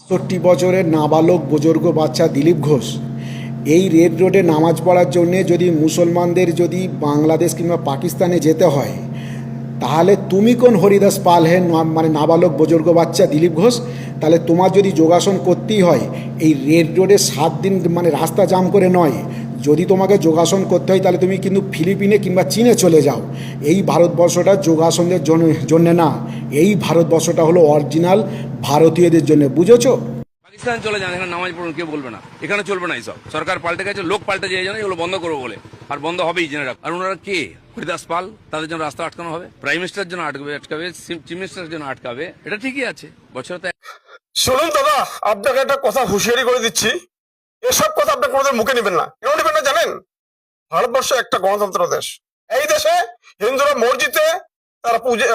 ৬২ বছরের নাবালক বুজুর্গ বাচ্চা দিলীপ ঘোষ এই রেড রোডে নামাজ পড়ার জন্যে যদি মুসলমানদের যদি বাংলাদেশ কিংবা পাকিস্তানে যেতে হয়, তাহলে তুমি কোন হরিদাস পাল হে মানে নাবালক বুজুর্গ বাচ্চা দিলীপ ঘোষ? তাহলে তোমার যদি যোগাসন করতেই হয় এই রেড রোডে ৭ দিন মানে রাস্তা জাম করে নয়, যদি তোমাকে যোগাসন করতে হয় তাহলে তুমি কিন্তু ফিলিপিনে কিংবা চীনে চলে যাও। এই ভারতবর্ষটা যোগাসনের জন্যে না, এই ভারতবর্ষটা হলো অরিজিনাল ভারতীয়দের জন্য, বুঝেছো? পাকিস্তান চলে যান, এখানে নামাজ পড়ুন, কেউ বলবে না। এখানে চলবে না এইসব। সরকার পাল্টে গেছে, লোক পাল্টে যায়, জানে এগুলো বন্ধ করবো বলে, আর বন্ধ হবেই জেনে রাখ। আর ওনারা কে? হরিদাস পাল, তাদের জন্য রাস্তা আটকানো হবে? প্রাইম মিনিস্টার জন্য আটকাবে, চিফ মিনিস্টারের জন্য আটকাবে, এটা ঠিকই আছে। বছরে তো শুনুন দাদা, আপনাকে একটা কথা হুঁশিয়ারি করে দিচ্ছি, এসব কথা আপনি কোনোদিন মুখে নেবেন না। কেন নেবেন না জানেন? ভারতবর্ষ একটা গণতন্ত্র দেশ। এই দেশে হিন্দুরা মসজিদে তারা পূজা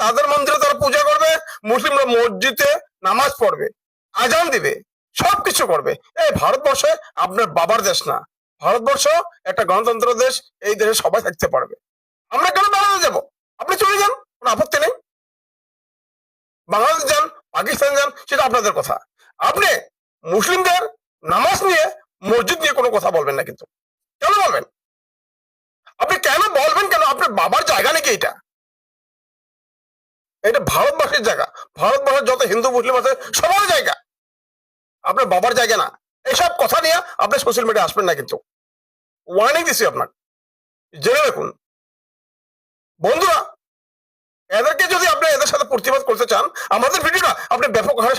তাদের মন্দিরে তারা পূজা করবে, মুসলিমরা মসজিদে নামাজ পড়বে, আজান দিবে, সবকিছু করবে। এই ভারতবর্ষে আপনার বাবার দেশ না, ভারতবর্ষ একটা গণতন্ত্র দেশ। এই দেশে সবাই থাকতে পারবে। আমরা কেন বাংলাদেশ যাবো? আপনি চলে যান, কোনো আপত্তি নেই। বাংলাদেশ যান, পাকিস্তান যান, সেটা আপনাদের কথা। আপনি মুসলিমদের নামাজ নিয়ে, মসজিদ নিয়ে কোনো কথা বলবেন না। কিন্তু কেন বলবেন? আপনি কেন বলবেন? কেন? আপনার বাবার জায়গা নাকি এটা? এটা ভারতবর্ষের জায়গা। ভারতবর্ষের যত হিন্দু মুসলিম আছে সবার জায়গা, আপনার বাবার জায়গা না। এইসব কথা নিয়ে আপনি সোশ্যাল মিডিয়া আসবেন না, কিন্তু ওয়ার্নিং দিচ্ছি আপনাকে, জেনে রাখুন। বন্ধুরা, এদেরকে যদি আপনি এদের সাথে প্রতিবাদ করতে চান, আমাদের ভিডিওটা আপনি ব্যাপক হারে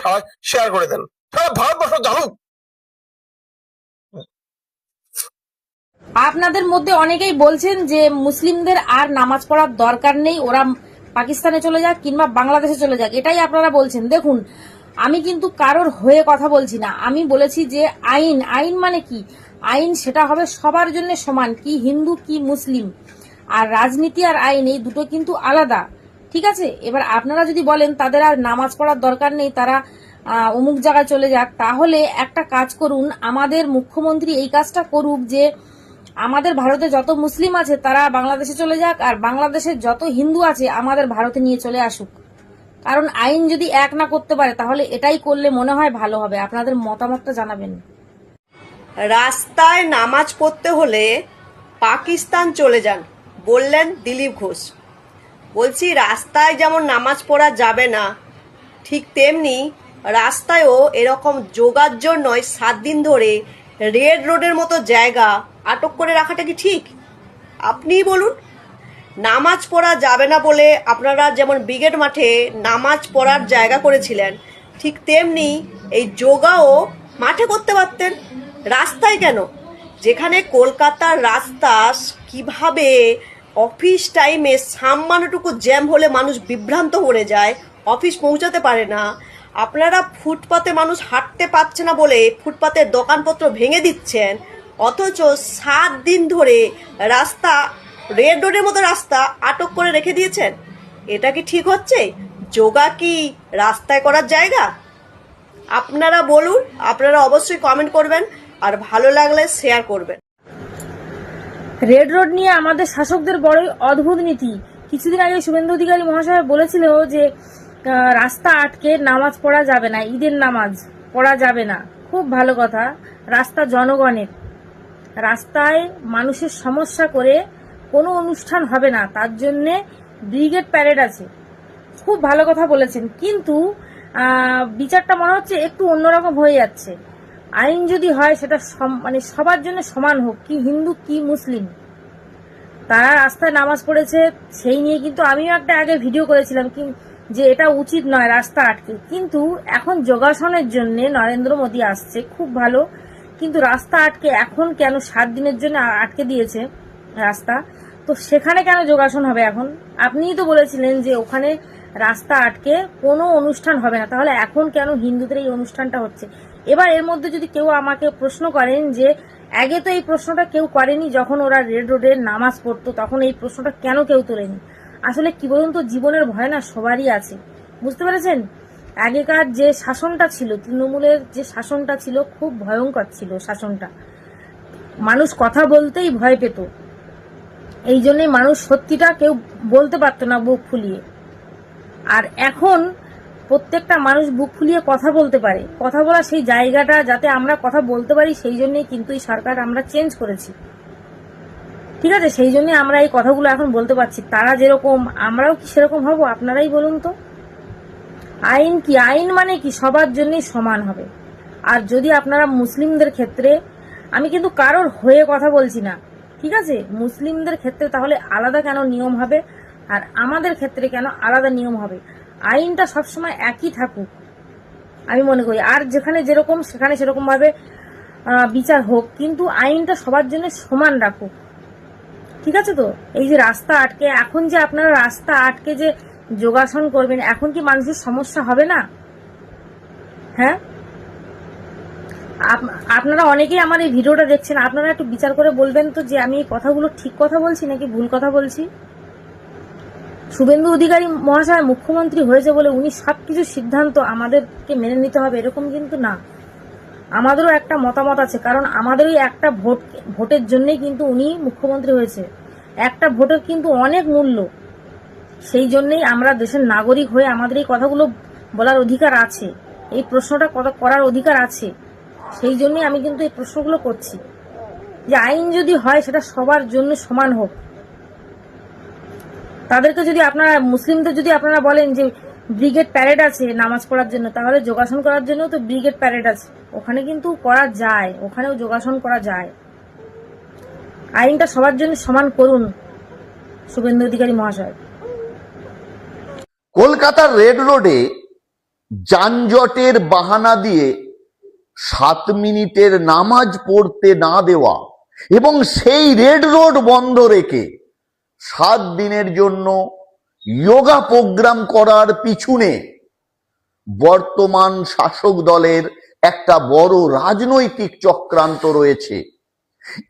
শেয়ার করে দেন, সারা ভারতবর্ষ জানুক। আপনাদের মধ্যে অনেকেই বলছেন যে মুসলিমদের আর নামাজ পড়ার দরকার নেই, ওরা পাকিস্তানে চলে যাক কিংবা বাংলাদেশে চলে যাক, এটাই আপনারা বলছেন। দেখুন, আমি কিন্তু কারোর হয়ে কথা বলছি না। আমি বলেছি যে আইন, আইন মানে কি? আইন সেটা হবে সবার জন্য সমান, কি হিন্দু কি মুসলিম। আর রাজনীতি আর আইন এই দুটো কিন্তু আলাদা, ঠিক আছে? এবার আপনারা যদি বলেন তাদের আর নামাজ পড়ার দরকার নেই, তারা অমুক জায়গায় চলে যাক, তাহলে একটা কাজ করুন, আমাদের মুখ্যমন্ত্রী এই কাজটা করুক যে আমাদের ভারতে যত মুসলিম আছে তারা বাংলাদেশে চলে যাক, আর বাংলাদেশের যত হিন্দু আছে আমাদের ভারতে নিয়ে চলে আসুক। কারণ আইন যদি এক না করতে পারে তাহলে এটাই করলে মনে হয় ভালো হবে। আপনাদের মতামতটা জানাবেন। রাস্তায় নামাজ পড়তে হলে পাকিস্তান চলে যান বললেন দিলীপ ঘোষ। বলছি, রাস্তায় যেমন নামাজ পড়া যাবে না, ঠিক তেমনি রাস্তায়ও এরকম যোগার জন্যই 7 দিন ধরে রেড রোডের মতো জায়গা আটক করে রাখাটা কি ঠিক? আপনিই বলুন। নামাজ পড়া যাবে না বলে আপনারা যেমন ব্রিগেড মাঠে নামাজ পড়ার জায়গা করেছিলেন, ঠিক তেমনি এই যোগাও মাঠে করতে পারতেন, রাস্তায় কেন? যেখানে কলকাতার রাস্তা কিভাবে অফিস টাইমে সামান্যটুকু জ্যাম হলে মানুষ বিভ্রান্ত হয়ে যায়, অফিস পৌঁছাতে পারে না, আপনারা ফুটপাতে মানুষ হাঁটতে পারছে না বলে ফুটপাতের দোকানপত্র ভেঙে দিচ্ছেন, অথচ 7 দিন ধরে রাস্তা, রেড রোডের মতো রাস্তা আটক করে রেখে দিয়েছেন। এটা কি ঠিক হচ্ছে? যোগা কি রাস্তায় করার জায়গা? আপনারা বলুন। আপনারা অবশ্যই কমেন্ট করবেন, আর ভালো লাগলে শেয়ার করবেন। রেড রোড নিয়ে আমাদের শাসকদের বড়ই অদ্ভুত নীতি। কিছুদিন আগে শুভেন্দু অধিকারী মহাশয় বলেছিল যে রাস্তা আটকে নামাজ পড়া যাবে না, ঈদের নামাজ পড়া যাবে না। খুব ভালো কথা। রাস্তা জনগণের, রাস্তায় মানুষের সমস্যা করে কোনো অনুষ্ঠান হবে না, তার জন্যে ব্রিগেড প্যারেড আছে। খুব ভালো কথা বলেছেন, কিন্তু বিচারটা মনে হচ্ছে একটু অন্যরকম হয়ে যাচ্ছে। আইন যদি হয় সেটা মানে সবার জন্য সমান হোক, কি হিন্দু কি মুসলিম। তারা রাস্তায় নামাজ পড়েছে, সেই নিয়ে কিন্তু আমিও একটা আগে ভিডিও করেছিলাম যে এটা উচিত নয় রাস্তা আটকে। কিন্তু এখন যোগাসনের জন্য নরেন্দ্র মোদী আসছে, খুব ভালো, কিন্তু রাস্তা আটকে এখন কেন 7 দিনের জন্য আটকে দিয়েছে রাস্তা, তো সেখানে কেন যোগাসন হবে এখন? আপনিই তো বলেছিলেন যে ওখানে রাস্তা আটকে কোনো অনুষ্ঠান হবে না, তাহলে এখন কেন হিন্দুদের এই অনুষ্ঠানটা হচ্ছে? এবার এর মধ্যে যদি কেউ আমাকে প্রশ্ন করেন যে আগে তো এই প্রশ্নটা কেউ করেনি, যখন ওরা রেড রোডে নামাজ পড়তো তখন এই প্রশ্নটা কেন কেউ তোলেনি? আসলে কি বলুন তো, জীবনের ভয় না সবারই আছে, বুঝতে পেরেছেন? আগেকার যে শাসনটা ছিল, তৃণমূলের যে শাসনটা ছিল, খুব ভয়ঙ্কর ছিল শাসনটা। মানুষ কথা বলতেই ভয় পেত, এই জন্যই মানুষ সত্যিটা কেউ বলতে পারতো না বুক ফুলিয়ে। আর এখন প্রত্যেকটা মানুষ বুক ফুলিয়ে কথা বলতে পারে, কথা বলা সেই জায়গাটা যাতে আমরা কথা বলতে পারি, সেই জন্যই কিন্তু এই সরকার আমরা চেঞ্জ করেছি। ঠিক আছে, সেই জন্য আমরা এই কথাগুলো এখন বলতে পারছি। তারা যেরকম আমরাও কি সেরকম হব? আপনারাই বলুন তো। আইন কি? আইন মানে কি? সবার জন্যই সমান হবে। আর যদি আপনারা মুসলিমদের ক্ষেত্রে, আমি কিন্তু কারোর হয়ে কথা বলছি না, ঠিক আছে, মুসলিমদের ক্ষেত্রে তাহলে আলাদা কেন নিয়ম হবে আর আমাদের ক্ষেত্রে কেন আলাদা নিয়ম হবে? আইনটা সবসময় একই থাকুক আমি মনে করি। আর যেখানে যেরকম সেখানে সেরকম ভাবে বিচার হোক, কিন্তু আইনটা সবার জন্য সমান রাখুক। ঠিক আছে তো? এই যে রাস্তা আটকে, এখন যে আপনারা রাস্তা আটকে যে যোগাসন করবেন, এখন কি মানুষের সমস্যা হবে না? হ্যাঁ, আপনারা অনেকেই আমার এই ভিডিওটা দেখছেন, আপনারা একটু বিচার করে বলবেন তো যে আমি এই কথাগুলো ঠিক কথা বলছি নাকি ভুল কথা বলছি। শুভেন্দু অধিকারী মহাশয় মুখ্যমন্ত্রী হয়েছে বলে উনি সবকিছু সিদ্ধান্ত আমাদেরকে মেনে নিতে হবে এরকম কিন্তু না। আমাদেরও একটা মতামত আছে, কারণ আমাদেরই একটা ভোটের জন্যই কিন্তু উনি মুখ্যমন্ত্রী হয়েছে। একটা ভোটের কিন্তু অনেক মূল্য, সেই জন্যই আমরা দেশের নাগরিক হয়ে আমাদের এই কথাগুলো বলার অধিকার আছে, এই প্রশ্নটা করার অধিকার আছে। সেই জন্যই আমি কিন্তু এই প্রশ্নগুলো করছি যে আইন যদি হয় সেটা সবার জন্য সমান হোক। তাদেরকে যদি আপনারা, মুসলিমদের যদি আপনারা বলেন যে ব্রিগেড প্যারেড আছে নামাজ পড়ার জন্য, তাহলে যোগাসন করার জন্য তো ব্রিগেড প্যারেড আছে, ওখানে কিন্তু করা যায়, ওখানেও যোগাসন করা যায়। আইনটা সবার জন্য সমান করুন শুভেন্দু অধিকারী মহাশয়। কলকাতার রেড রোডে যানজটের বাহানা দিয়ে 7 মিনিটের নামাজ পড়তে না দেওয়া এবং সেই রেড রোড বন্ধ রেখে 7 দিনের জন্য যোগা প্রোগ্রাম করার পিছনে বর্তমান শাসক দলের একটা বড় রাজনৈতিক চক্রান্ত রয়েছে।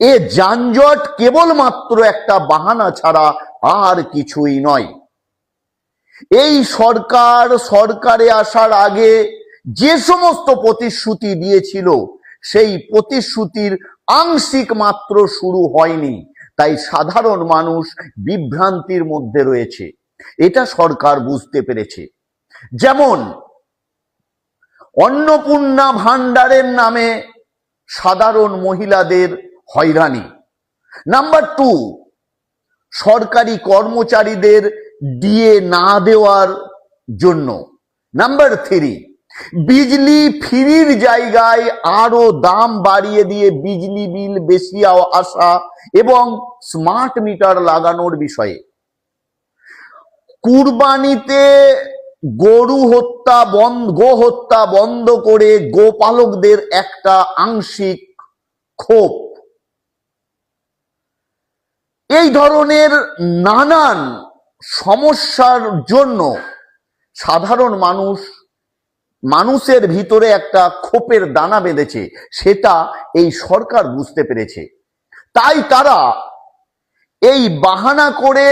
এ যানজট কেবলমাত্র একটা বাহানা ছাড়া আর কিছুই নয়। এই সরকারে আসার আগে যে সমস্ত প্রতিশ্রুতি দিয়েছিল, সেই প্রতিশ্রুতির আংশিক মাত্র শুরু হয়নি, তাই সাধারণ মানুষ বিভ্রান্তির মধ্যে রয়েছে। এটা সরকার বুঝতে পেরেছে। যেমন অন্নপূর্ণা ভান্ডারের নামে সাধারণ মহিলাদের হয়রানি। নাম্বার 2, সরকারি কর্মচারীদের ডিএ না দেওয়ার জন্য। নাম্বার 3, বিজলি ফ্রির জায়গায় আরো দাম বাড়িয়ে দিয়ে বিজলি বিল বেশি আসা এবং স্মার্ট মিটার লাগানোর বিষয়ে। কুরবানিতে গো হত্যা বন্ধ করে গোপালকদের একটা আংশিক ক্ষোভ। এই ধরনের নানান সমস্যার জন্য সাধারণ মানুষের ভিতরে একটা ক্ষোভের দানা বেঁধেছে, সেটা এই সরকার বুঝতে পেরেছে। তাই তারা এই বাহানা করে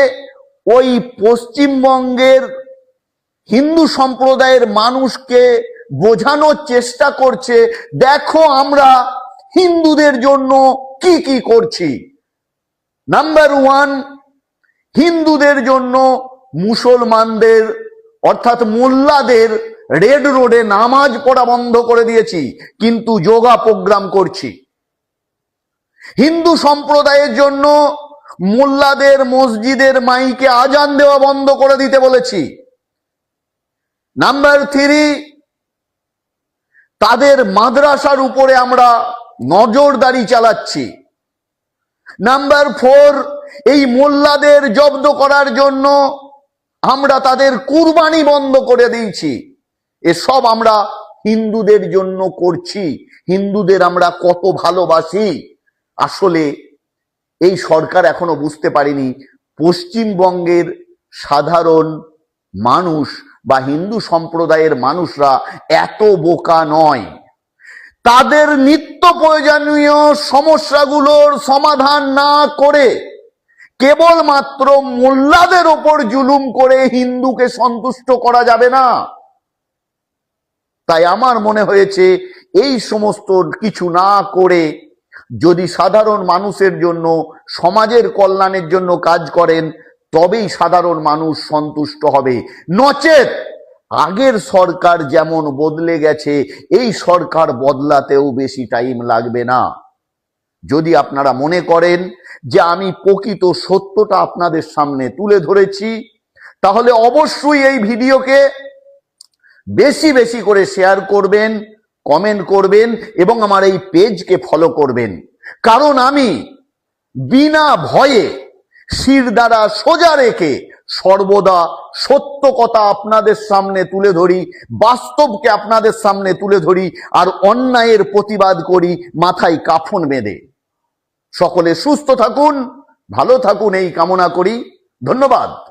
ওই পশ্চিমবঙ্গের হিন্দু সম্প্রদায়ের মানুষকে বোঝানোর চেষ্টা করছে, দেখো আমরা হিন্দুদের জন্য কি কি করছি। নাম্বার 1, হিন্দুদের জন্য মুসলমানদের অর্থাৎ মোল্লাদের রেড রোডে নামাজ পড়া বন্ধ করে দিয়েছি, কিন্তু যোগা প্রোগ্রাম করছি। হিন্দু সম্প্রদায়ের জন্য মোল্লাদের মসজিদের মাইকে আজান দেওয়া বন্ধ করে দিতে বলেছি। নাম্বার 3, তাদের মাদ্রাসার উপরে আমরা নজরদারি চালাচ্ছি। নাম্বার 4, এই মোল্লাদের জব্দ করার জন্য আমরা তাদের কুরবানি বন্ধ করে দিয়েছি। এসব আমরা হিন্দুদের জন্য করছি। হিন্দুদের আমরা কত ভালোবাসি। আসলে এই সরকার এখনো বুঝতে পারেনি পশ্চিমবঙ্গের সাধারণ মানুষ বা হিন্দু সম্প্রদায়ের মানুষরা এত বোকা নয়। তাদের নিত্য প্রয়োজনীয় সমস্যাগুলোর সমাধান না করে কেবলমাত্র মোল্লাদের ওপর জুলুম করে হিন্দুকে সন্তুষ্ট করা যাবে না। তাই আমার মনে হয়েছে এই সমস্ত কিছু না করে যদি সাধারণ মানুষের জন্য, সমাজের কল্যাণের জন্য কাজ করেন, তবেই সাধারণ মানুষ সন্তুষ্ট হবে। নচেত আগের সরকার যেমন বদলে গেছে, এই সরকার বদলাতেও বেশি টাইম লাগবে না। যদি আপনারা মনে করেন যে আমি প্রকৃত সত্যটা আপনাদের সামনে তুলে ধরেছি, তাহলে অবশ্যই এই ভিডিওকে বেশি বেশি করে শেয়ার করবেন, কমেন্ট করবেন এবং আমার এই পেজকে ফলো করবেন। কারণ আমি বিনা ভয়ে শির দ্বারা সোজা রেখে সর্বদা সত্য কথা আপনাদের সামনে তুলে ধরি, বাস্তবকে আপনাদের সামনে তুলে ধরি, আর অন্যায়ের প্রতিবাদ করি মাথায় কাফন বেঁধে। সকলে সুস্থ থাকুন, ভালো থাকুন এই কামনা করি। ধন্যবাদ।